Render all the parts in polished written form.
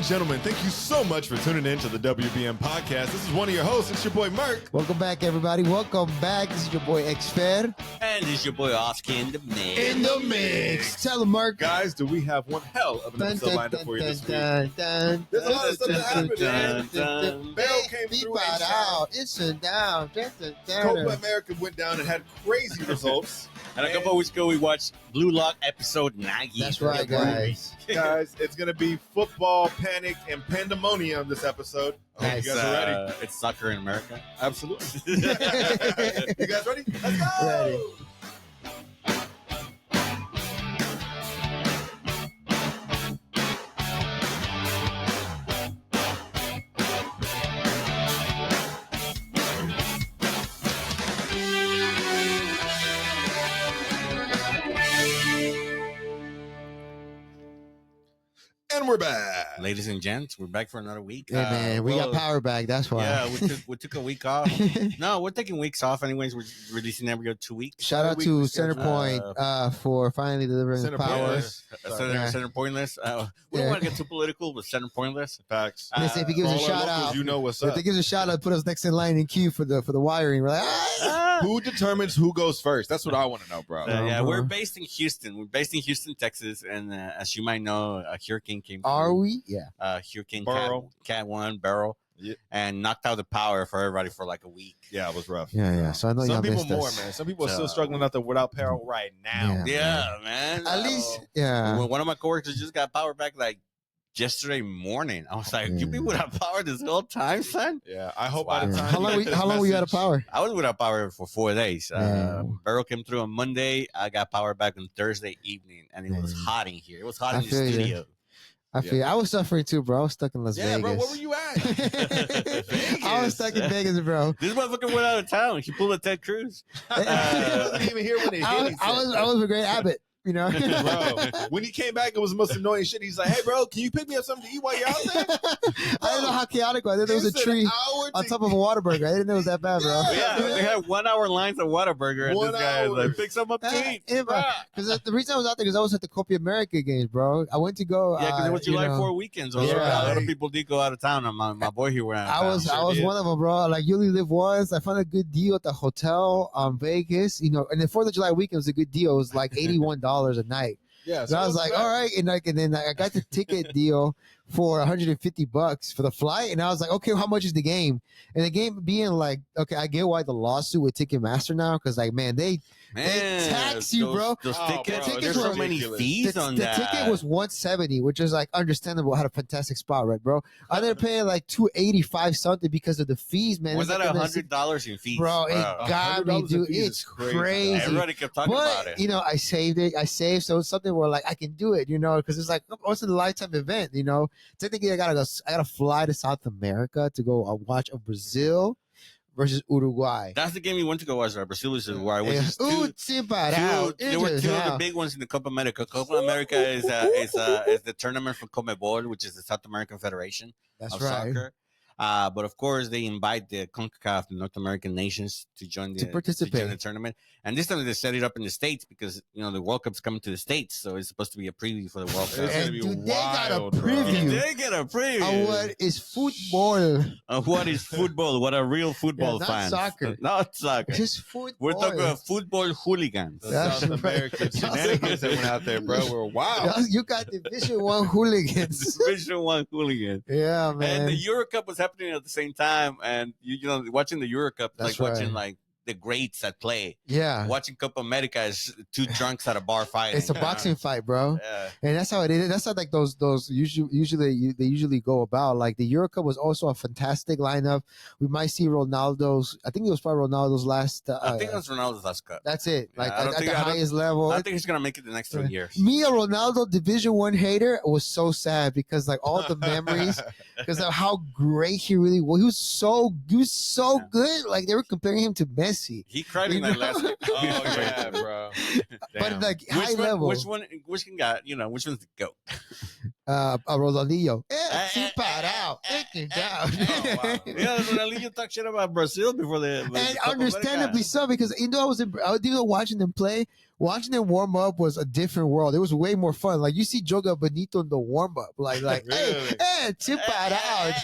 and gentlemen, thank you so much for tuning in to the WBM podcast. This is one of your hosts. It's your boy, Merk. Welcome back, everybody. Welcome back. This is your boy, X-Fed. And this is your boy, Oscar in the mix. In the mix. Tell him, Mark. Guys, do we have one hell of an episode lined up for you this week? There's a lot of stuff that happened. Bell came through out. It's a down. Copa America went down and had crazy results. And a couple of weeks ago, we watched Blue Lock episode Nagi. That's right, guys. Guys, it's going to be football, panic, and pandemonium this episode. Nice. You guys are ready? It's soccer in America. Absolutely. You guys ready? Let's go! Ready. And we're back. Ladies and gents, we're back for another week. Hey, man, we got power back. That's why. Yeah, we took a week off. No, we're taking weeks off anyways. We're releasing every 2 weeks. Shout out to Centerpoint for finally delivering Center power. Pointless. Center Pointless. We don't want to get too political with Center Pointless. Facts. Listen, if he gives For a all our shout locals, out, you know what's if up. he gives a shout out, put us next in line in queue for the wiring. We're like, Who determines who goes first? That's what I want to know, bro. Yeah, we're based in Houston. We're based in Houston, Texas. And as you might know, a hurricane came through. are we? Yeah. Hurricane Burrow. Cat 1, Barrel. Yeah. And knocked out the power for everybody for like a week. Yeah, it was rough. Yeah. So I know Some y'all people missed more, us. man. Some people are still So- struggling out there without power right now. Yeah. Yeah, man. At least, yeah. When one of my coworkers just got power back like yesterday morning. I was like, you been without power this whole time, son? Yeah, I hope by the Yeah. time How long? you get How this long were you out of message- power? I was without power for 4 days. Yeah. Barrel came through on Monday. I got power back on Thursday evening, and it was Yeah. hot in here. It was hot I in the feel you. studio. I feel. I was suffering too, bro. I was stuck in Las Yeah, Vegas. bro, where were you at? I was stuck in Vegas, bro. This motherfucker went out of town. He pulled a Ted Cruz. He wasn't even here when it hit. I was a great Abbott, you know. Bro, when he came back, it was the most annoying shit. He's like, "Hey, bro, can you pick me up something to eat while you're out there?" I didn't know how chaotic it was. There was a It's an tree hour on to- top of a Whataburger. I didn't know it was that bad, bro. Yeah, they had 1 hour lines of Whataburger, and 1 this guy is hour. like, pick some up to eat. Because the reason I was out there because I was at the Copa America games, bro. I went to go. Yeah, because it was July 4 weekends. A lot of people did go out of town. And my boy here went out of town. I was one of them, bro. Like, you only live once. I found a good deal at the hotel Vegas, you know, and the 4th of July weekend was a good deal. It was like $81 a night. Yeah, So I was like, all right, and then I got the ticket deal for $150 for the flight, and I was like, okay, how much is the game? And the game being like, okay, I get why the lawsuit with Ticketmaster now, because like, man, they tax you, bro. Those Oh, tickets, bro, there's they're so many ridiculous. fees The on that. ticket was $170, which is like understandable. I had a fantastic spot, right, bro? I ended up paying like $285 something because of the fees, man. Was It's that like $100 in fees, Bro, it got me, $100 in dude. fees It's is crazy. crazy. Everybody kept talking about But it. you know, I saved it. So it's something where like I can do it, you know, because it's like once in a lifetime event, you know. Technically, I gotta fly to South America to go watch a Brazil versus Uruguay. That's the game we went to go watch. Right? Brazil versus Uruguay, which is There there were two of the big ones in the Copa America. Copa America is the tournament from Comebol, which is the South American Federation That's of right. soccer. But of course, they invite the CONCACAF, the North American nations, to join To participate. the tournament. And this time they set it up in the States because you know the World Cup's coming to the States, so it's supposed to be a preview for the World Cup. It's gonna And be dude, they got a wild, bro. preview. They get a preview. What is football? What is football? What are real football not fans? soccer. Not soccer. Just football. We're talking about football hooligans. The That's South right. American shenanigans that went out there, bro, were wild. You got Division One hooligans. Division One hooligan. Yeah, man. And the Euro Cup was happening at the same time, and you know, watching the Euro Cup, That's like watching right. like the greats at play. yeah. Watching Copa America is two drunks at a bar fighting. It's a boxing fight, bro. Yeah. And that's how it is. That's how like those they usually go about. Like the Euro Cup was also a fantastic lineup. We might see Ronaldo's. I think it was probably Ronaldo's last. I think that's Ronaldo's last cup. that's it. Like I don't at think- the I don't- highest level. I don't think he's gonna make it the next 3 years. Me, a Ronaldo Division One hater, was so sad because like all the memories, because of how great he really was. He was so Yeah. good. Like they were comparing him to Messi. He cried in that last game. Oh yeah, bro. But Damn. like high Which level. one got, which one's the GOAT? Ronaldinho. Sin parado. Down. Oh, wow. Yeah, Ronaldinho talk shit about Brazil before the And Copa understandably America. so, because I was watching them play. Watching them warm up was a different world. It was way more fun. Like you see Joga Benito in the warm up, like Really? hey, chip out,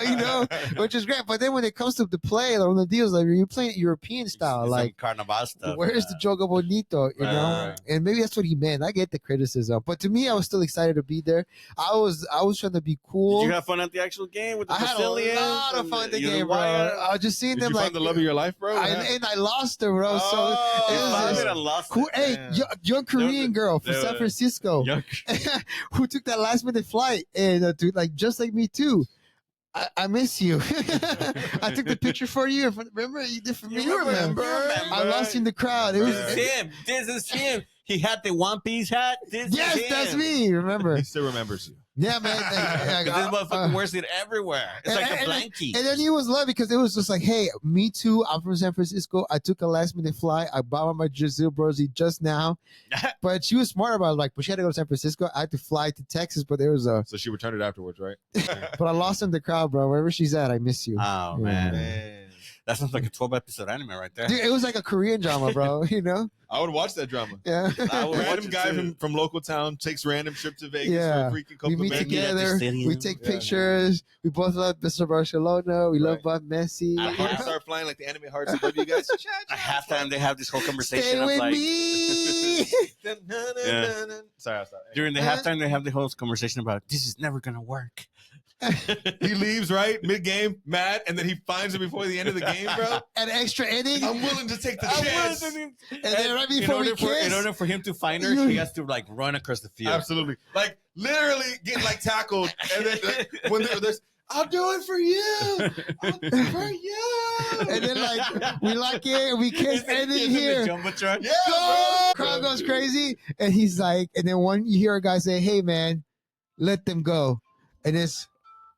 you know, which is great. But then when it comes to the play, like, on the deals, like you're playing European style, It's like Carnaval stuff. where's the Joga Bonito, you know? Right. And maybe that's what he meant. I get the criticism, but to me, I was still excited to be there. I was trying to be cool. Did you have fun at the actual game with the I had a Brazilians? lot of and fun at the the game, bro. Uruguayans? I was just seeing Did them you like find the love of your life, bro? and I lost her, bro. You So found it it and lost cool. it. Hey, Yeah. young Korean girl from they San were- Francisco who took that last minute flight and dude, like just like me too. I miss you. I took the picture for you. Remember you did for me. You remember? I lost you in the crowd. It was This is him. This is him. He had the One Piece hat. This is yes, him. that's me. Remember? He still remembers you. Yeah, man. This motherfucker wears it everywhere. It's like a and- blankie. And then he was love because it was just like, hey, me too. I'm from San Francisco. I took a last minute flight. I bought my Brazil jersey just now. But she was smart about it. Like, but she had to go to San Francisco. I had to fly to Texas, but there was So she returned it afterwards, right? but I lost in the crowd, bro. Wherever she's at, I miss you. Oh, Yeah. man. That sounds like a 12-episode anime right there. Dude, it was like a Korean drama, bro. You know? I would watch that drama. Yeah. I would watch Random it guy too. from local town takes random trip to Vegas Yeah. for a freaking We Copa meet America. together. Stadium. We take Yeah. pictures. We both love Mr. Barcelona. We love Bob Messi. I My heart start flying like the anime hearts above you guys. At halftime, they have this whole conversation Stay of with like. me. Sorry, I'll stop. During the halftime, they have the whole conversation about this is never gonna work. He leaves right mid game, mad, and then he finds it before the end of the game, bro. An extra inning. I'm willing to take the chance. And then right before we in kiss, order for him to find her, he has to like run across the field. Absolutely, like literally getting like tackled, and then when there's, I'll do it for you, I'll do it for you. and then like we like it, we kiss, and then He's in here, the jumbotron. Yeah, go! bro. Crowd goes crazy, and he's like, and then one you hear a guy say, "Hey man, let them go," and it's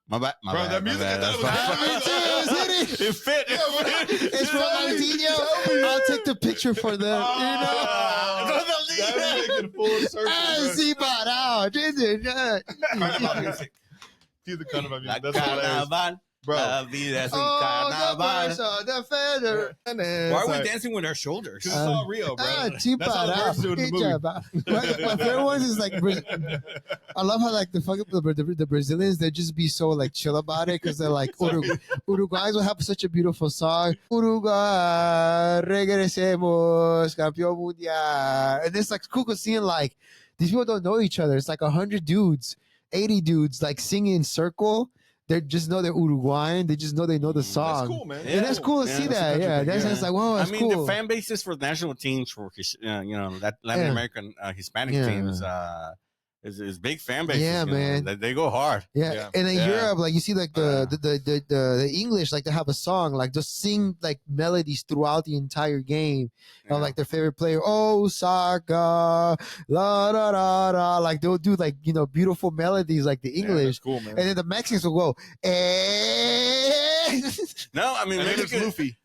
My bad, my Bro, bad, that my music, bad. I thought That's it was fine. Me too, it was hitting. It fit. Yeah, bro. It's Ronaldinho. I'll take the picture for them. Oh, You know. That's making full circle. Ah, sí, parado. Do the carnival La music. That's hilarious, carnaval, bro. la vida es un Oh, carnaval. the feather. Why are we dancing with our shoulders? Because it's all Rio, bro. Ah, That's how the parado. birds do it in the movie. My favorite ones is like, I love how like the Brazilians, they just be so like chill about it because they're like, Uruguayans will have such a beautiful song. Uruguay, regresemos, campeón mundial. And it's like cool seeing like, these people don't know each other. It's like 100 dudes, 80 dudes like singing in circle. They just know they're Uruguayan. They just know they know the song. That's cool, man. And that's cool to Yeah, see that's a that. country Yeah, thing, that's yeah. just like, whoa, that's I mean, cool. the fan bases for national teams for Latin Yeah. American Hispanic Yeah. teams is big fan bases. Yeah, you know. man. They go hard. Yeah. Yeah. And in Yeah. Europe, like you see, like the English, like they have a song, like just sing like melodies throughout the entire game. Of, like their favorite player, oh Saka, la da da da. Like they'll do like beautiful melodies like the Yeah, English, that's cool, man. and then the Mexicans will go, eh. No, I mean And then it's Mexicans, Luffy.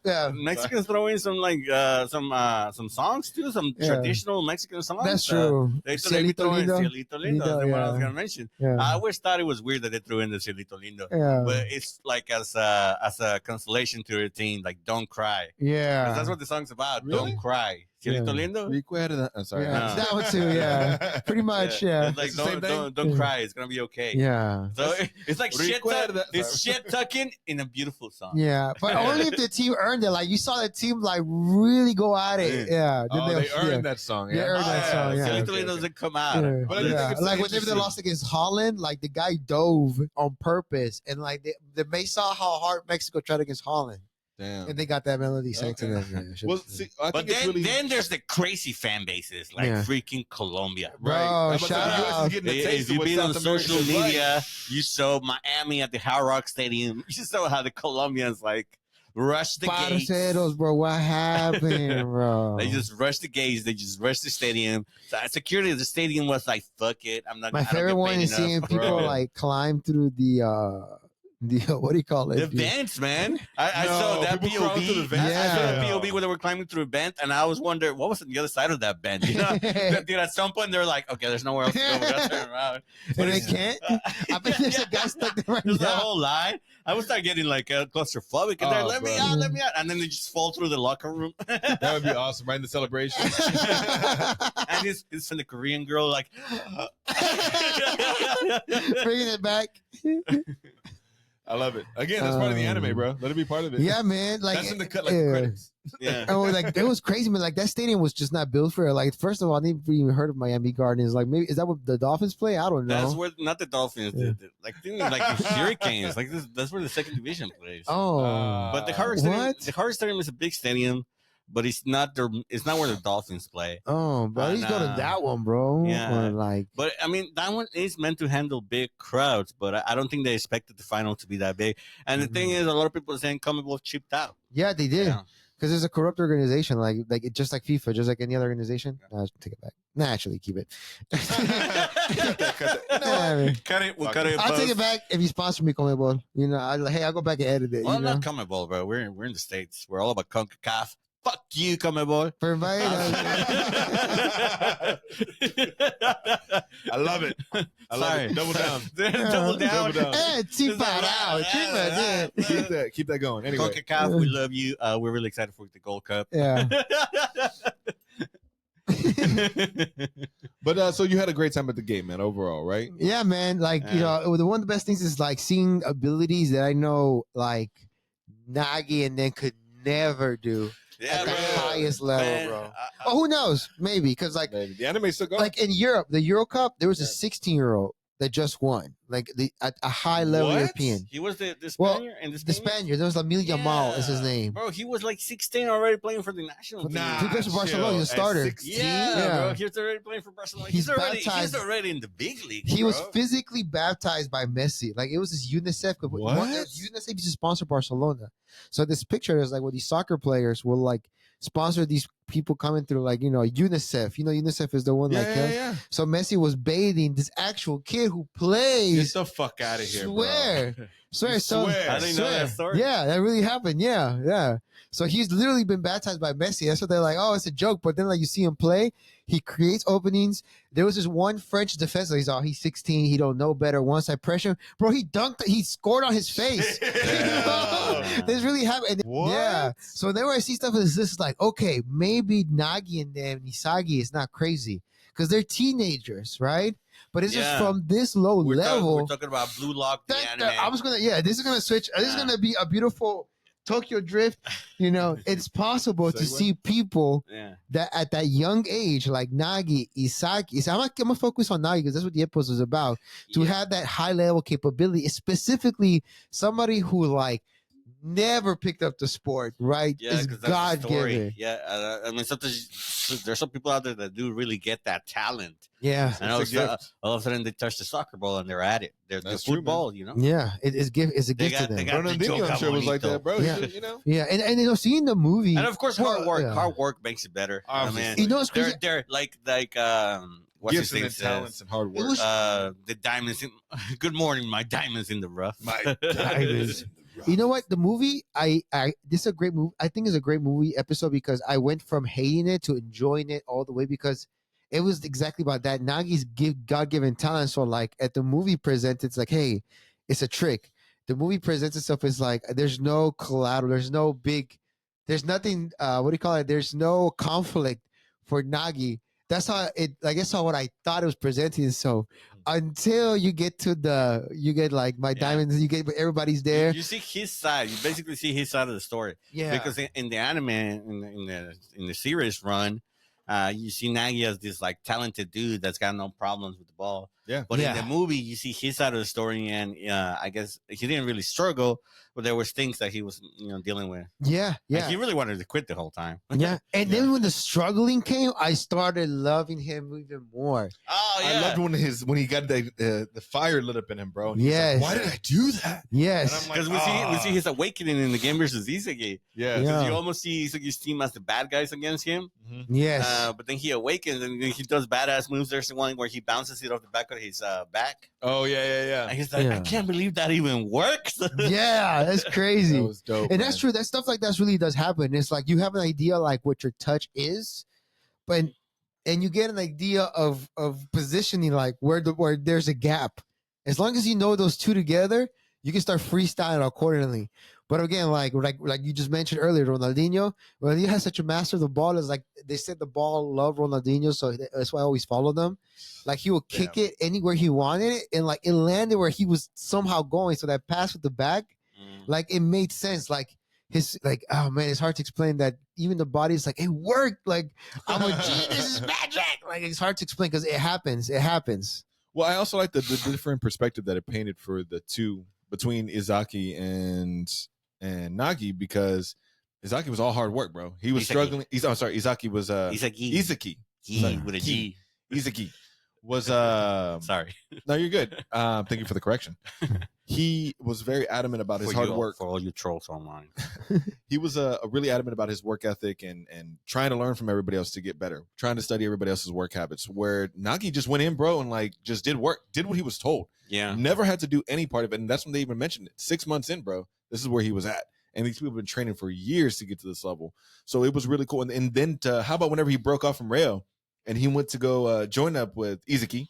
Yeah, Mexicans throw in some like some songs too, some Yeah. traditional Mexican songs. that's true. They Cielito throw in lindo. Cielito Lindo. That's what I was Yeah. gonna mention. Yeah, I always thought it was weird that they threw in the Cielito Lindo. yeah, But it's like as a consolation to your team, like don't cry. 'Cause yeah. that's what the song's about. Really? Don't cry. Cielito Yeah. Lindo. Recuerda. I'm sorry. Yeah, No. that one too. Yeah, pretty much. Yeah, It's like It's the same don't thing? cry. It's gonna be okay. yeah. So it's like shit. Recuerda. It's shit tucking in a beautiful song. Yeah, but only if the team earned it. Like you saw the team like really go at it. Yeah, Oh, they'll- they earned that song. They Yeah. earned that song, yeah. Cielito Okay, Lindo okay. doesn't come out. Yeah. But I just Yeah. think it's Like so whenever they interesting. lost against Holland, like the guy dove on purpose, and like they saw how hard Mexico tried against Holland, Damn. and they got that melody sang to Okay. them. Yeah, Well, shit. see, I But think it's really. then there's the crazy fan bases like Yeah. freaking Colombia. Bro, Right. I'm about to say, shout the US is out. getting a If taste of you've what been on South social America's like. media, you saw Miami at the Hard Rock Stadium. You saw how the Colombians like rush the gates. Parceros, bro, what happened, bro? They just rushed the gates. They just rushed the stadium. So security of the stadium was like, "Fuck it, I'm not." My I don't favorite get one paid is enough, seeing bro." people like climb through What do you call The it? vents, man. I No, saw that people crawl through the POV. vents? I saw Yeah. a POV where they were climbing through a vent, and I was wondering what was on the other side of that vent. You know, dude, at some point they're like, okay, there's nowhere else to go. We gotta turn around. And they can't. I bet there's a guy stuck there right There's a now. whole line. I would start getting like claustrophobic, and they're Oh, let me bro. out, let me out, and then they just fall through the locker room. That would be awesome, right in the celebration. And it's from the Korean girl, like, Bringing it back. I love it. Again, that's part of the anime, bro. Let it be part of it. Yeah, man. Like That's in the cut, like the credits. yeah. Oh, like it was crazy, man. Like that stadium was just not built for it. Like, first of all, I never even heard of Miami Gardens. Like, maybe is that what the Dolphins play? I don't know. That's where not the Dolphins, like the Hurricanes. Like that's where the second division plays. Oh, But the Hard Stadium, what? the Hard Stadium is a big stadium, but it's not where the Dolphins play. Oh, bro, he's going to that one, bro. Yeah. Or like, But I mean, that one is meant to handle big crowds, but I don't think they expected the final to be that big. And the thing is, a lot of people are saying Commonwealth chipped out. yeah, they did. Yeah. Because it's a corrupt organization, like it, just like FIFA, just like any other organization. Nah, take it back. Nah, actually, keep it. Cut that. Yeah, man. Cut it. We'll cut it. I'll take it back if you sponsor me, Comebol. You know, I'll go back and edit it. Well, you know? not Commonwealth, bro. We're in the States. We're all about CONCACAF. Fuck you, Commonwealth. For everybody. I love it. I love Sorry. it. Double down. Double down. Double down. Hey, cheap out. Keep that going. Anyway. CONCACAF, we love you. We're really excited for the Gold Cup. Yeah. But so you had a great time at the game, man, overall, right? Yeah, man. Like, you know, one of the best things is like seeing abilities that I know like Nagi and then could never do at the highest level, Man, bro. Oh, who knows? Maybe because like Man, the anime still going. like in Europe, the Euro Cup, there was a 16-year-old that just won, like a high level What? European. He was the Well, Spaniard and The Spaniard, there was Lamine Yamal is his name. Bro, he was like 16 already playing for the national team. He plays for Barcelona, he's a starter. 16? Yeah. Bro, he was already playing for Barcelona. He's He's already baptized- in the big league. He was bro. physically baptized by Messi. Like it was this UNICEF. What? UNICEF used to sponsor Barcelona. So this picture is like where these soccer players will like sponsor these people coming through, like, you know, UNICEF. You know, UNICEF is the one like Yeah. So Messi was bathing this actual kid who plays. Get the fuck out of here, Swear. bro. Swear. You So swear. I didn't know that story. Yeah, that really happened. Yeah. So he's literally been baptized by Messi. That's what they're like, oh, it's a joke. But then like you see him play, he creates openings. There was this one French defense. He's 16. He don't know better. Once I pressure him, bro, he dunked. He scored on his face. This really happened. What? Yeah. So whenever I see stuff like this, it's like, okay, maybe Nagi and Isagi is not crazy because they're teenagers, right? But it's just Yeah. from this low level. We're talking about Blue Lock, the anime. I was gonna, this is gonna switch. This is Yeah. gonna be a beautiful Tokyo Drift. You know, it's possible to Segue. see people yeah. that at that young age, like Nagi, Isagi. So I'm gonna focus on Nagi because that's what the episode is about. To have that high level capability, specifically somebody who like never picked up the sport, right? Yeah, is because God that's the story. given. Yeah, I mean, sometimes there's some people out there that do really get that talent, Yeah, and all of a sudden they touch the soccer ball and they're at it. They're That's true, football, you know. yeah. It's a They gift got- to they them. got- Ronaldinho, I'm sure, was like that, bro. Yeah. You know? Yeah, and you know, seeing the movie, And of course, Well, hard work. yeah. Hard work makes it better. I Obviously. mean, you know, it's crazy. they're like what's his Gifts and name talents says? and hard It work. was- The diamonds. Good morning, my diamonds in the rough. My diamonds. You know what? The movie, this is a great movie. I think it's a great movie episode because I went from hating it to enjoying it all the way because it was exactly about that. Nagi's God-given talent. So like at the movie presents, it's like, hey, it's a trick. The movie presents itself as like, there's no collateral. There's nothing, what do you call it? There's no conflict for Nagi. That's how it, I guess how what I thought it was presenting. So until you get like my diamonds, you get everybody's there. You see his side. You basically see his side of the story. Yeah. Because in the anime, in the series run, you see Nagi as this like talented dude that's got no problems with the ball. Yeah. But Yeah. in the movie, you see his side of the story, and I guess he didn't really struggle, but there was things that he was dealing with. Yeah. Like, he really wanted to quit the whole time. Yeah. And then when the struggling came, I started loving him even more. Oh I loved when he got the fire lit up in him, bro. And he's Yes. like, why did I do that? Yes. And I'm Because we see his awakening in the game versus Isagi. Yeah. Yeah. Because you almost see Isagi's team as the bad guys against him. Mhm. Yes. But then he awakens and then he does badass moves. There's the one where he bounces it off the back of his back. Oh yeah. And he's like, I can't believe that even works. Yeah, that's crazy. That was dope. And that's true. That stuff like that really does happen. It's like you have an idea like what your touch is, but and you get an idea of positioning like where there's a gap. As long as you know those two together, you can start freestyling accordingly. But again, like you just mentioned earlier, Ronaldinho has such a master of the ball. Is like they said the ball loved Ronaldinho, so that's why I always follow them. Like he would kick it anywhere he wanted it, and like it landed where he was somehow going. So that pass with the back, like it made sense. Like his oh man, it's hard to explain that. Even the body's like it worked. Like I'm a G, this is magic. Like it's hard to explain because it happens. It happens. Well, I also like the different perspective that it painted for the two between Izaki and Nagi, because Izaki was all hard work, bro. He was struggling. I'm sorry, Izaki was Isaki. With a G. Izaki was sorry. No, you're good. Thank you for the correction. He was very adamant about his hard work. For all you trolls online. He was really adamant about his work ethic and trying to learn from everybody else to get better, trying to study everybody else's work habits, where Nagi just went in, bro, and like just did work, did what he was told. Yeah. Never had to do any part of it. And that's when they even mentioned it. 6 months in, bro, this is where he was at. And these people have been training for years to get to this level. So it was really cool. And then how about whenever he broke off from Rayo and he went to go join up with Izaki?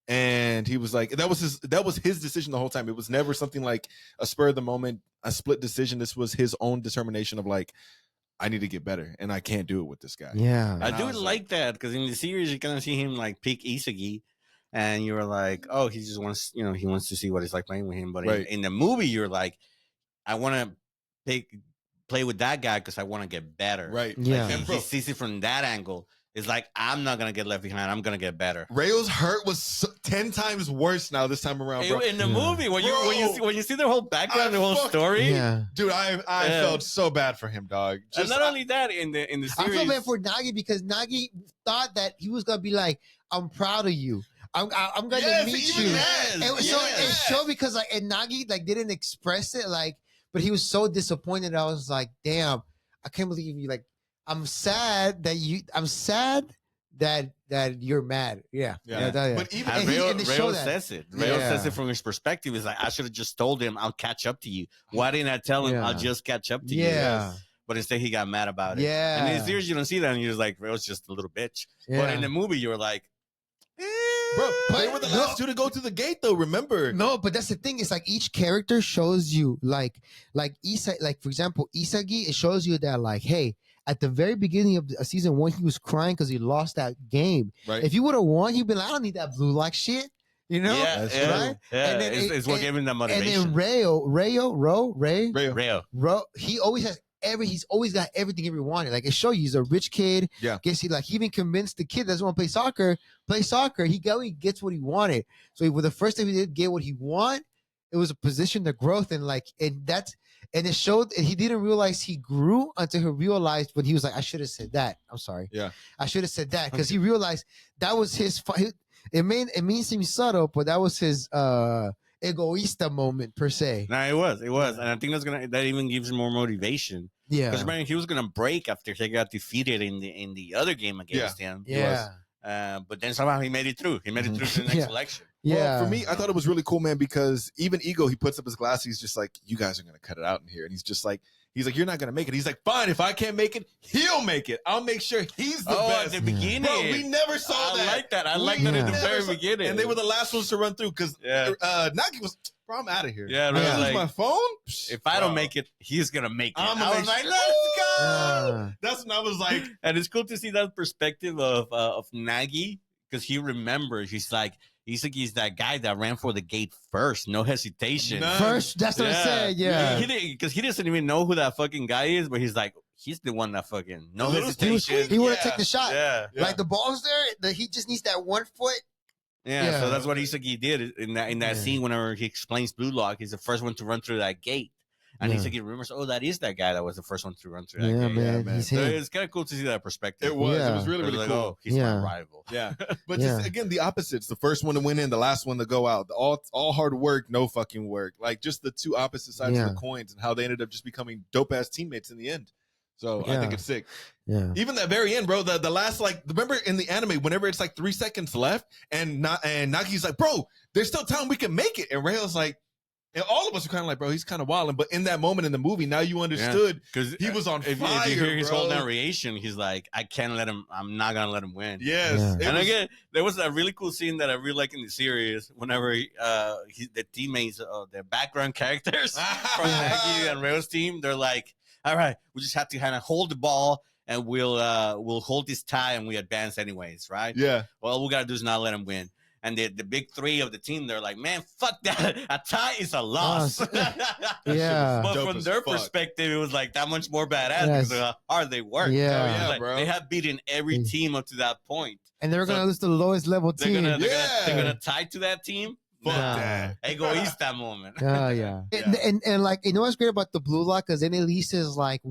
And he was like, that was his decision the whole time. It was never something like a spur of the moment, a split decision. This was his own determination of like, I need to get better, and I can't do it with this guy. Yeah, I do like that, because in the series you kind of see him like pick Isagi, and you're like, oh, he just wants, he wants to see what it's like playing with him. But in the movie, you're like, I want to play with that guy because I want to get better. Right. Yeah. Like, he sees it from that angle. It's like, I'm not going to get left behind. I'm going to get better. Rayo's hurt was 10 times worse now this time around, bro. In the movie, when you see their whole background, the whole story. Yeah. Dude, I felt so bad for him, dog. And not only that, in the series. I feel bad for Nagi because Nagi thought that he was going to be like, I'm proud of you. I'm going to meet you. It showed because like, and Nagi like didn't express it like, but he was so disappointed. I was like, damn, I can't believe you like, I'm sad that you're mad. Yeah. But even Rayo says it. Rayo says it from his perspective. It's like, I should have just told him I'll catch up to you. Why didn't I tell him I'll just catch up to you? Yeah. But instead he got mad about it. Yeah. And in the series you don't see that, and you're just like, Rayo's just a little bitch. Yeah. But in the movie you're like, bro, they were the last two to go through the gate, though. Remember? No, but that's the thing. It's like each character shows you, like for example, Isagi. It shows you that, like, hey, at the very beginning of season 1, he was crying because he lost that game. Right. If he would have won, he'd be like, I don't need that blue lock shit. You know? Yeah, right? Yeah, And then it's what gave him that motivation. And then Rayo. he always has he's always got everything he wanted. Like it show you he's a rich kid. Yeah. Guess he even convinced the kid that doesn't want to play soccer. He gets what he wanted. So the first time he did get what he wanted, it was a position to growth, and it showed, and he didn't realize he grew until he realized when he was like, I should have said that. I'm sorry. Yeah. I should have said that, because he realized that was his it may seem subtle, but that was his egoista moment per se. No, it was, and I think that even gives him more motivation. Yeah, because man, he was gonna break after he got defeated in the other game against him. Yeah, but then somehow he made it through. He made it through to the next election. Yeah, well, for me, I thought it was really cool, man, because even Ego, he puts up his glass. He's just like, you guys are gonna cut it out in here, and he's like, you're not gonna make it. He's like, fine, if I can't make it, he'll make it. I'll make sure he's the best. At the beginning, bro, we never saw that. I like that in the very beginning, and they were the last ones to run through because Nagi was. Bro, I'm out of here. Yeah, right. Like, my phone. If I don't make it, he's gonna make it. I was like, let's go. That's when I was like, and it's cool to see that perspective of Nagi, because he remembers. He's like, Isagi's that guy that ran for the gate first, no hesitation. First, that's what I said. Yeah, because he doesn't even know who that fucking guy is, but he's like, he's the one that fucking no hesitation. He would have taken the shot. Yeah. Like the ball's there, he just needs that 1 foot. Yeah, so that's what Isagi did in that scene. Whenever he explains Blue Lock, he's the first one to run through that gate, and Isagi remembers, oh, that is that guy that was the first one to run through that gate. Man. So it's kind of cool to see that perspective. It was really, really cool. Oh, he's my rival. Yeah, but just again, the opposites: the first one to win in, the last one to go out. All hard work, no fucking work. Like just the two opposite sides of the coins, and how they ended up just becoming dope ass teammates in the end. So I think it's sick. Yeah. Even that very end, bro. The last, like, remember in the anime, whenever it's like 3 seconds left, and Nagi's like, bro, there's still time, we can make it. And Rayo's like, and all of us are kind of like, bro, he's kind of wilding. But in that moment in the movie, now you understood because he was on fire. If you hear his bro. whole narration, he's like, I can't let him. I'm not gonna let him win. Yes. Yeah. And again, there was a really cool scene that I really like in the series. Whenever the teammates, their background characters from Nagi and Rayo's team, they're like, all right, we just have to kind of hold the ball. And we'll hold this tie and we advance anyways, right? Yeah. Well, all we gotta do is not let him win. And the big three of the team, they're like, man, fuck that. A tie is a loss. Yeah. But Dope from as their fuck. perspective, it was like that much more badass Yes. because of how hard they work. Yeah. Hell yeah, Like, bro. they have beaten every team up to that point. And they're going to lose the lowest level They're team. they're gonna tie to that team. Fuck Nah. that. Egoista moment. Oh yeah. Yeah. And like, you know what's great about the Blue Lock, because then at least is like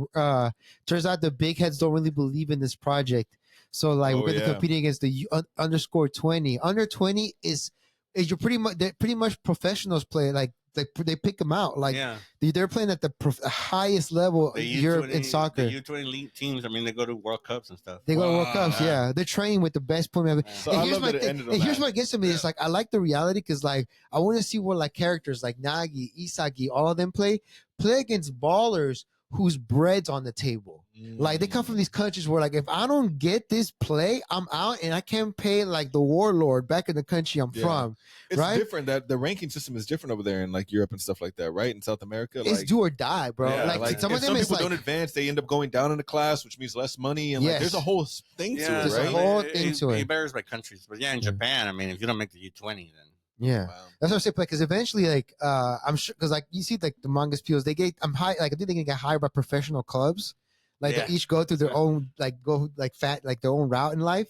turns out the big heads don't really believe in this project, so like Oh, we're going to yeah. compete against the underscore 20. Under 20 is you're they're pretty much professionals play, like they pick them out, like Yeah. they're playing at the highest level The Europe in soccer. The U20 elite teams, I mean, they go to World Cups and stuff. They go to World Wow. Cups, yeah. They're training with the best point ever. So And I here's love my that it thing. ended on And here's that. what gets to me. It's like I like the reality because like I want to see where like characters like Nagi, Isagi, all of them play against ballers whose bread's on the table. Like they come from these countries where like if I don't get this play, I'm out and I can't pay like the warlord back in the country I'm Yeah. from. It's right? different. That the ranking system is different over there in like Europe and stuff like that, right? In South America, It's do or die, bro. yeah, like some of if them some is people like don't advance, they end up going down in the class, which means less money, and like Yes. there's a whole thing to Yeah, it, there's a right? whole thing to it. It varies by countries, but yeah, in Yeah. Japan, I mean, if you don't make the U20, then yeah. Wow. That's what I'm saying, because eventually, like, I'm sure, because like you see, like the manga's peels, they get, I'm high, like I think they can get hired by professional clubs, like Yeah. they each go through their own, like go like like their own route in life,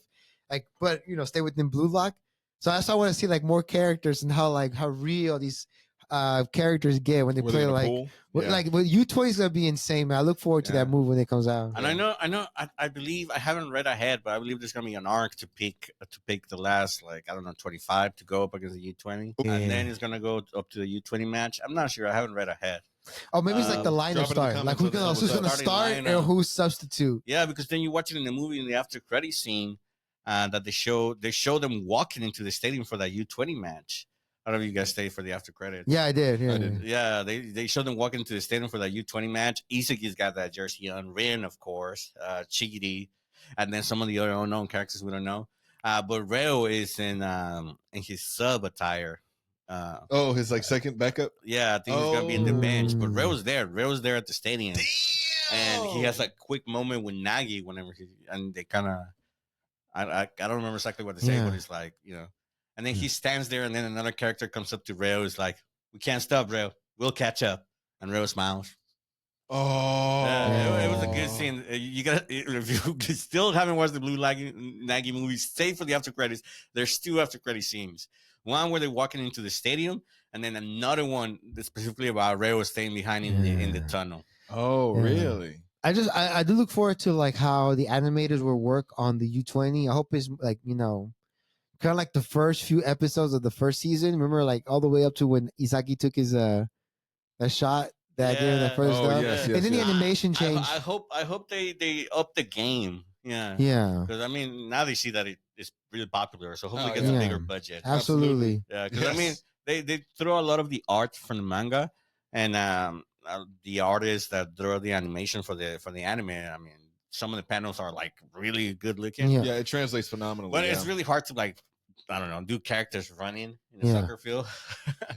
like, but you know, stay within Blue Lock. So that's why I want to see like more characters and how real these characters get when they Were play in a like, pool? Yeah. like with U20 is gonna be insane, man. I look forward to Yeah. that move when it comes out. And I believe I haven't read ahead, but I believe there's gonna be an arc to pick the last, like, I don't know, 25 to go up against the U20, Yeah. and then it's gonna go up to the U20 match. I'm not sure. I haven't read ahead. Oh, maybe it's like the lineup drop it in the start, like comments who's on who's gonna starting start lineup. and who's substitute. Yeah, because then you watch it in the movie in the after credit scene that they show them walking into the stadium for that U20 match. I don't know if you guys stayed for the after credits. Yeah, I did. Yeah, I did. Yeah, they showed them walking into the stadium for that U20 match. Isagi's got that jersey on. Rin, of course. Chigiri. And then some of the other unknown characters we don't know. But Reo is in his sub attire. Oh, his like second backup. Yeah, I think he's going to be in the bench. But Oh. Reo's there. Reo's there at the stadium. Damn. And he has a quick moment with Nagi whenever and they kind of, I don't remember exactly what they say, Yeah. but it's like, you know. And then he stands there, and then another character comes up to Reo. Is like, "We can't stop, Reo. We'll catch up." And Reo smiles. Oh, It was a good scene. You got if you still haven't watched the Blue Nagi movie, stay for the after credits. There's two after credit scenes. One where they're walking into the stadium, and then another one that's specifically about Reo staying behind in the tunnel. Oh, Yeah. really? I do look forward to like how the animators will work on the U20. I hope it's like, you know, kind of like the first few episodes of the first season. Remember, like all the way up to when Isagi took his a shot that during the Yeah. first Oh, dub. yes, And then the yes. animation changed. I hope they up the game. Yeah. Yeah, Because I mean, now they see that it's really popular, so hopefully Oh, it gets yeah. a bigger budget. absolutely. Yeah, because I Yes. mean, they throw a lot of the art from the manga, and the artists that draw the animation for the anime. I mean, some of the panels are like really good looking, Yeah. Yeah, it translates phenomenally. but yeah. it's really hard to, like, I don't know, do characters running in a Yeah. soccer field.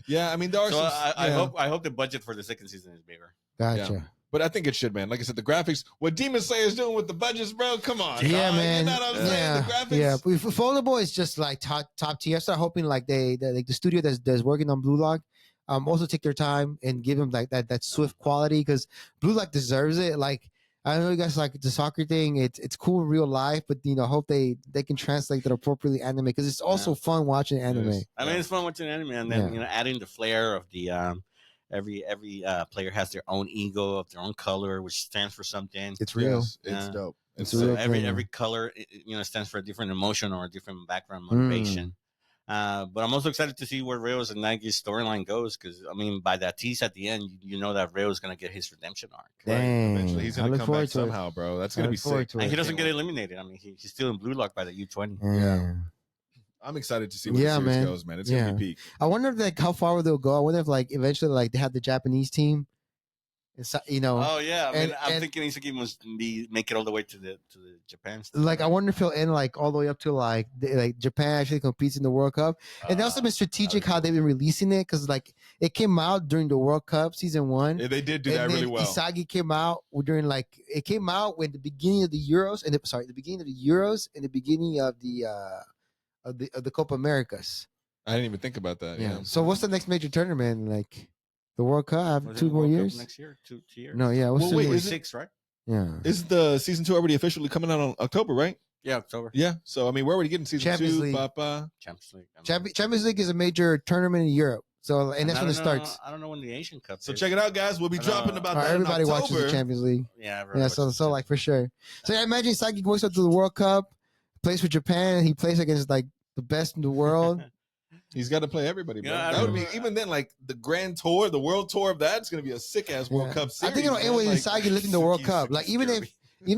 Yeah, I mean, there are So some. I yeah. hope the budget for the second season is bigger. Gotcha. But I think it should, man. Like I said, the graphics, what Demon Slayer is doing with the budgets, bro. Come on, Yeah, dog. man. You know what I'm saying? Yeah, The graphics. yeah. But Foldable is just like top tier. I start hoping like like the studio that's working on Blue Lock, also take their time and give them like that swift quality, because Blue Lock deserves it. Like I know you guys like the soccer thing. It's cool in real life, but you know, hope they can translate that appropriately anime, because it's also fun watching anime. Yes. I mean, Yeah. it's fun watching anime, and then Yeah. adding the flair of the every player has their own ego of their own color, which stands for something. It's real. Yes, it's Yeah. dope. It's It's real. sick. Every Yeah. color stands for a different emotion or a different background Mm. motivation. But I'm also excited to see where Rio's and Nagi's storyline goes because, I mean, by that tease at the end, you know that Rio's going to get his redemption arc. Dang. Eventually, he's I going to look come forward back to it. somehow, bro. That's going to I be look forward sick. to And it. he doesn't get eliminated. I mean, he's still in Blue Lock by the U20. Yeah. I'm excited to see where Yeah, the series man. goes, man. It's going to be peak. I wonder if like how far they'll go. I wonder if like eventually like they have the Japanese team. It's, you know, Oh yeah, I mean, I'm and- thinking Isagi must make it all the way to the Japan. Stuff. like I wonder if he'll end like all the way up to like Japan actually competes in the World Cup. And they also been strategic how they've been releasing it because like it came out during the World Cup season 1. Yeah, they did do and that then really well. Isagi came out during like it came out when the beginning of the Euros and the beginning of the Euros and the beginning of the Copa Americas. I didn't even think about that. Yeah. So what's the next major tournament? Like the World Cup? I have 2 more World Cup years. next year, 2 years. No, yeah. What's Well, the wait, more- is it- 6, right? Yeah. Isn't the season 2 already officially coming out on October, right? Yeah, October. Yeah. So, I mean, we're already getting season Champions 2. League. Papa. Champions League. I mean, Champions League is a major tournament in Europe. So and that's I when it don't know- starts. I don't know when the Asian Cup. So is. check it out, guys. We'll be I dropping know. about Or that everybody in watches October. the Champions League. Yeah, everybody Yeah, so watches like for sure. So I imagine Isagi goes up to the World Cup, plays for Japan, and he plays against like the best in the world. He's got to play everybody, bro. Yeah, I That would be remember- even then, like the grand tour, the world tour of that is going to be a sick ass World Yeah. Cup I series. think it'll end man. with Like, Isagi lifting the World Suki, Cup. Suki, Like even Suki.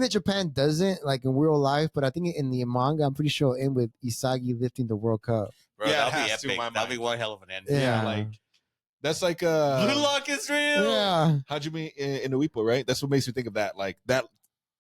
if Japan doesn't, like in real life, but I think in the manga, I'm pretty sure it'll end with Isagi lifting the World Cup. Bro, Yeah, it that'll be has to, epic. my That'll be mind. one hell of an end. Yeah. like that's like Blue Lock is real. Yeah. how'd you mean in the Weepo, right? That's what makes me think of that, like that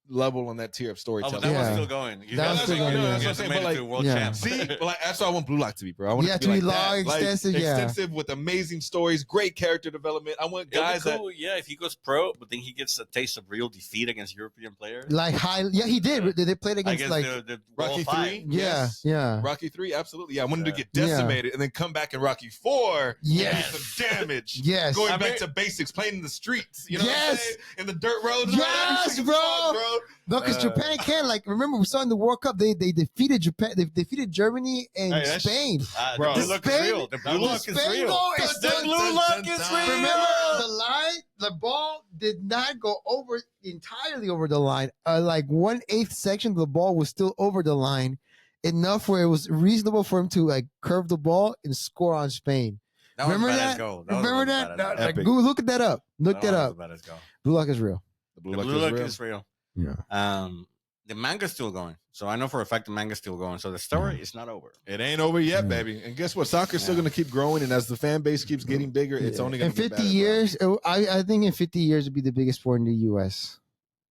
level on that tier of Oh, storytelling. but that Yeah. one's still going. You That guys one's are still going, yeah. That's what I'm saying, but like, world yeah. champ. See, but like that's why I want Blue Lock to be, bro. I want Yeah, it to to be be like long, that. Like, extensive, yeah. extensive with amazing stories, great character development. I want It'll be guys that cool, yeah, if he goes pro, but then he gets a taste of real defeat against European players. Like yeah, he did. They played against Against like the Rocky Roll 3. yeah, Yes. yeah. Rocky 3, absolutely. Yeah, I wanted to get Yeah. decimated and then come back in Rocky 4 Yes. and do some damage. Yes. Going I mean- back to basics, playing in the streets, you know what I'm Yes. saying? In the dirt roads. Yes, Everything bro. fun, bro. No, because Japan can. Like, remember we saw in the World Cup they defeated Japan. They defeated Germany and Hey, that's- Spain. Bro. The Blue Lock is Spain- real. The Blue the Lock is Spain real. goal is The done, Blue dun, Lock dun, is dun. real. Remember the line? The ball did not go entirely over the line. Like 1/8 section of the ball was still over the line, enough where it was reasonable for him to like curve the ball and score on Spain. That was Remember a that? badass goal. Remember was a that? badass No, goal. like, Epic. go look that up. Look that one up. was a badass goal. Blue Lock is real. The Blue The Lock Blue is Lock real. is real. Yeah. The manga's still going, so I know for a fact the manga's still going. So the story is not over. It ain't over yet, Yeah. baby. And guess what? Soccer's still Yeah. going to keep growing, and as the fan base keeps getting bigger, it's only going in to get 50 better, years. I think in 50 years it'll be the biggest sport in the U.S.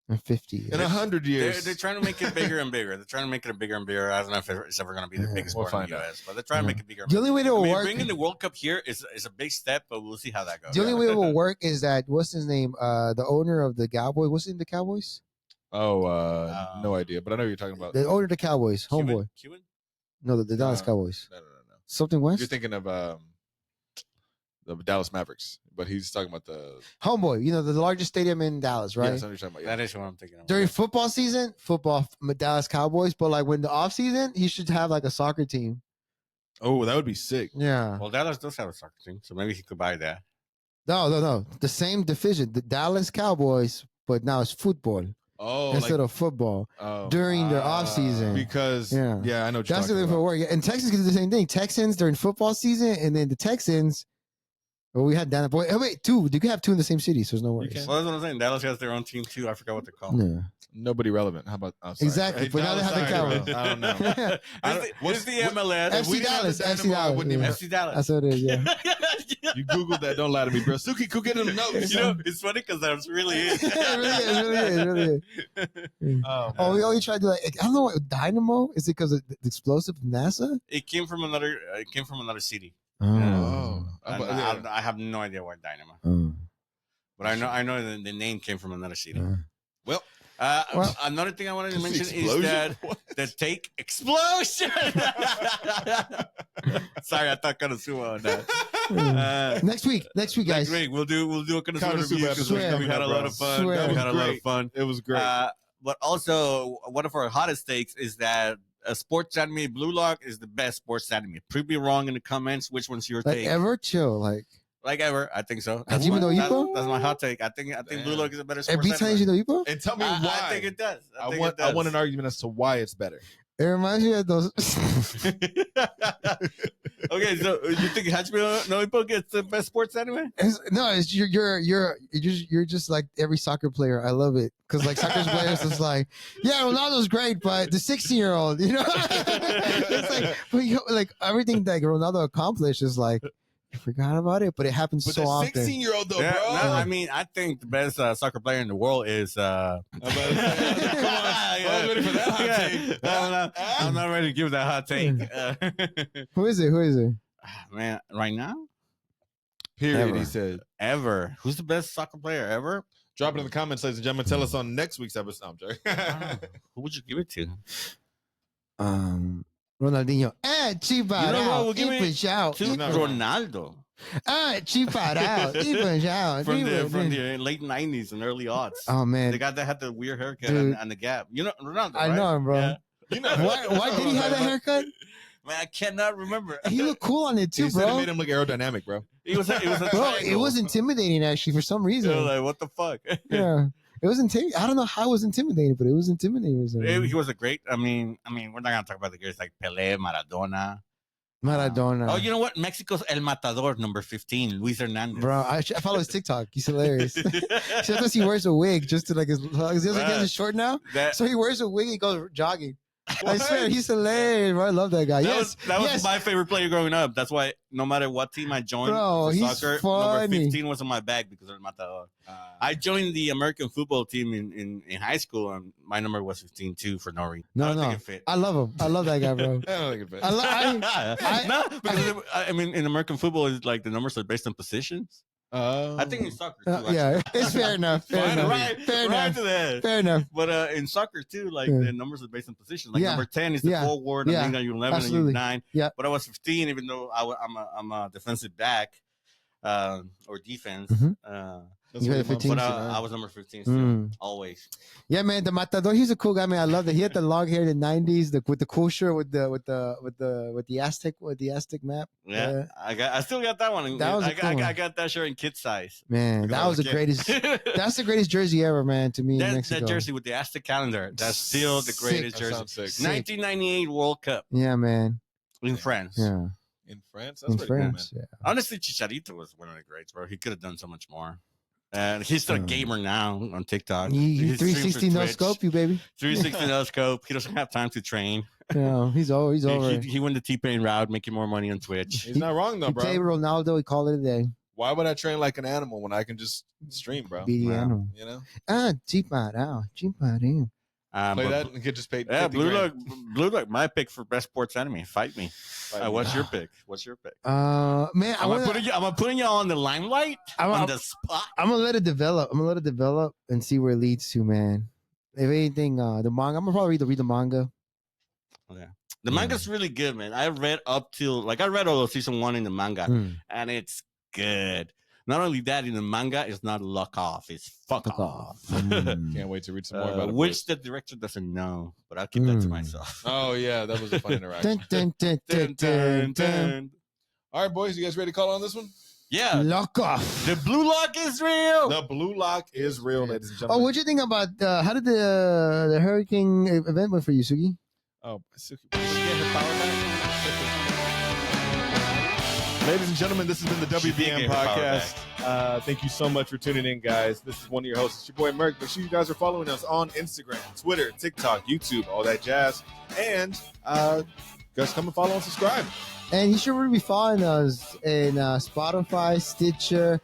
In 50 years. bro. In 100 years, They're trying to make it bigger and bigger. They're trying to make it bigger and bigger. I don't know if it's ever going to be the Yeah. biggest We'll sport in find the out. US, but they're trying to make it bigger. And The only way bigger. it will I mean, work. bringing the World Cup here is a big step, but we'll see how that goes. The only way it will work is that what's his name? The owner of the Cowboys. What's his name? The Cowboys. no idea, but I know what you're talking about. The owner of the Cowboys. Homeboy. Cuban? No, the Dallas No. Cowboys. No. Something West. You're thinking of the Dallas Mavericks, but he's talking about the Homeboy. You know the largest stadium in Dallas, Yeah, right? that's what you're talking about. Yeah. That is what I'm thinking of. During football season, Dallas Cowboys. But like when the off season, he should have like a soccer team. Oh, that would be sick. Yeah. Well, Dallas does have a soccer team, so maybe he could buy that. No. The same division, the Dallas Cowboys, but now it's football Oh, instead of football oh, during their off season. because Yeah. I know what you're That's talking the way for about. work. And Texans can do the same thing. Texans during football season, and then the Texans. Well, we had Dana. Boy, wait, two. You can have two in the same city, so there's no worries. can. Well, that's what I'm saying. Dallas has their own team too. I forgot what they're called. Yeah. Nobody relevant. How about sorry. Exactly, but now they have the sorry, Cowboys. bro. I don't know. I don't- What's the MLS? If we FC didn't have Dallas, the FC Dynamo, I Dallas, wouldn't yeah. even- FC Dallas. That's what it is. Yeah. You Googled that. Don't lie to me, bro. Suki, go get him notes. You know, it's funny because that's really it. It really is. Oh, we only tried to like. I don't know what Dynamo is. It because of the explosive from NASA? It came from another. It came from another city. Oh. I have no idea why Dynamo, Oh. but I know the name came from another city. Well, Well- Another thing I wanted to mention is Explosion? that What? the take explosion. Sorry, I thought Konosuba on that. Next week, Next guys. week we'll do a Konosuba Konosuba review because we episode had a coming lot up, of fun. Swear. We had a lot of Great. fun. It was great. But also, one of our hottest takes is that a sports anime Blue Lock is the best sports anime. Prove me wrong in the comments. Which one's your Like take? ever chill, like Like ever, I think so. Hajime no Ippo? That's my hot take. I think Blue Damn. Lock is a better it sports beats anime. Hajime no Ippo. And tell me why. I think it does. I want an argument as to why it's better. It reminds me of those. Okay, so you think Hachime no Ippo gets the best sports anime? It's you're just like every soccer player. I love it because like soccer players is like, yeah, Ronaldo's great, but the 16-year-old, it's like, but like everything that Ronaldo accomplished is like, you forgot about it, but it happens But so the often. 16-year-old though, Yeah, bro. no, I mean, I think the best soccer player in the world is. Come on, I was ready for that hot take. I'm not ready to give that hot take. Who is it? Man, right now, Period. Ever. He said. ever. Who's the best soccer player ever? Drop it in the comments, ladies and gentlemen. Tell us on next week's episode. I'm joking. Who would you give it to? Ronaldinho. Chipa You know what? out. We'll give it shout. To No, Ronaldo Chipa out. Shout. from the late '90s and early aughts. Oh man, The guy that had the weird haircut Dude. and the gap. You know Ronaldo, I right? know him, bro. Yeah. You know Why did he have that haircut? Man, I cannot remember. He looked cool on it too, He said it bro. made him look aerodynamic, bro. It was a Bro, it triangle. was intimidating actually for some reason. They were like, what the fuck? Yeah, it was intimidating. I don't know how it was intimidating, but it was intimidating. For some reason. He was a great. I mean, we're not gonna talk about the greats like Pelé, Maradona. Maradona. Oh, you know what? Mexico's El Matador, number 15, Luis Hernandez. Bro, I follow his TikTok. He's hilarious. Sometimes he wears a wig just to like his. He has a short now, That, so he wears a wig and goes jogging. I What? swear, he's hilarious. Bro, I love that guy. that yes, was my favorite player growing up. That's why no matter what team I joined Bro, for he's soccer, funny. number 15 was on my bag because of El Matador. I joined the American football team in high school, and my number was 15 too for no reason. I No, don't no, think it fit. I love him. I love that guy, bro. I don't think it fits. No, because I mean, in American football, it's like the numbers are based on positions. I think in soccer too. actually. Yeah, it's fair enough. Fair Right, enough. right, Fair right enough. to that. Fair enough. But in soccer too, like Yeah. the numbers are based on positions. Like Yeah. number 10 is the Yeah. forward, Yeah. and then you're 11 Absolutely. and you're 9. Yeah. But I was 15, even though I'm a defensive back or defense. Mhm. That's You had what 15? But mom said, I was number 15 still, Mm. always. Yeah, man, the Matador, he's a cool guy, man. I love that. He had the long hair in the '90s, with the cool shirt with the Aztec map. Yeah, I still got that one. That was a cool one. I got that shirt in kid size. Man, Because that I was the a kid. greatest. That's the greatest jersey ever, man. To me, in that Mexico. jersey with the Aztec calendar. That's still the Sick. greatest That jersey. sounds sick. Sick. 1998 World Cup Yeah, man. in France. Yeah, In France? That's in pretty cool, man. France. Yeah. Honestly, Chicharito was one of the greats, bro. He could have done so much more. And he's still a gamer now on TikTok. He streams for 360 no Twitch. scope, you baby. 360 no scope. He doesn't have time to train. Yeah, he's over. He's over. He went the T-Pain route, making more money on Twitch. He's not wrong though, He played bro. Ronaldo. He called it a day. Why would I train like an animal when I can just stream, bro? Be the Wow. animal. You know, Cheaparao. play But- that and get just paid. Yeah, 50 Blue grand. Look, my pick for best sports anime. Fight me. Fight What's me. your pick? What's your pick? Man, Am I putting you on the limelight? I'm- on I'm- the spot? I'm gonna let it develop. And see where it leads to, man. If anything, the manga. I'm gonna probably read the manga. The manga's really good, man. I read up till I read all of season 1 in the manga, Mm. and it's good. Not only that, in the manga, it's not luck off; it's fuck off. Can't wait to read some more about it. Which boys. the director doesn't know, but I'll keep that to Mm. myself. Oh yeah, that was a fun interaction. Dun, dun, dun, dun, dun, dun. All right, boys, you guys ready to call on this one? Yeah, Lock off. the blue lock is real. The blue lock is real, ladies and Oh, gentlemen. what'd you think about how did the hurricane event went for you, Sugi? Oh, ladies and gentlemen, this has been the She did WBM get her power podcast. Thank you so much for tuning in, guys. This is one of your hosts, it's your boy Merc. Make sure you guys are following us on Instagram, Twitter, TikTok, YouTube, all that jazz. And guys, come and follow and subscribe. And you should really be following us in Spotify, Stitcher,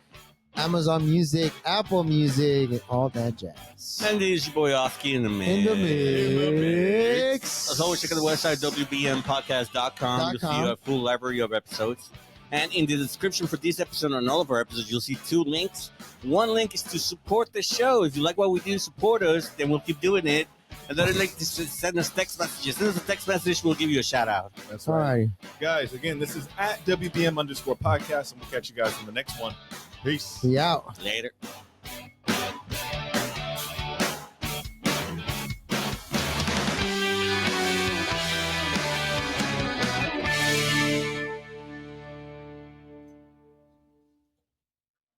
Amazon Music, Apple Music, and all that jazz. And this is your boy Oski in the mix. In the mix. As always, check out the website, WBMpodcast.com. You'll see a full library of episodes. And in the description for this episode and all of our episodes, you'll see 2 links. One link is to support the show. If you like what we do, support us, then we'll keep doing it. Another link is to send us text messages. Send us a text message, we'll give you a shout out. That's All right. Guys, again, this is at WBM_podcast, and we'll catch you guys in the next one. Peace. We out. Later.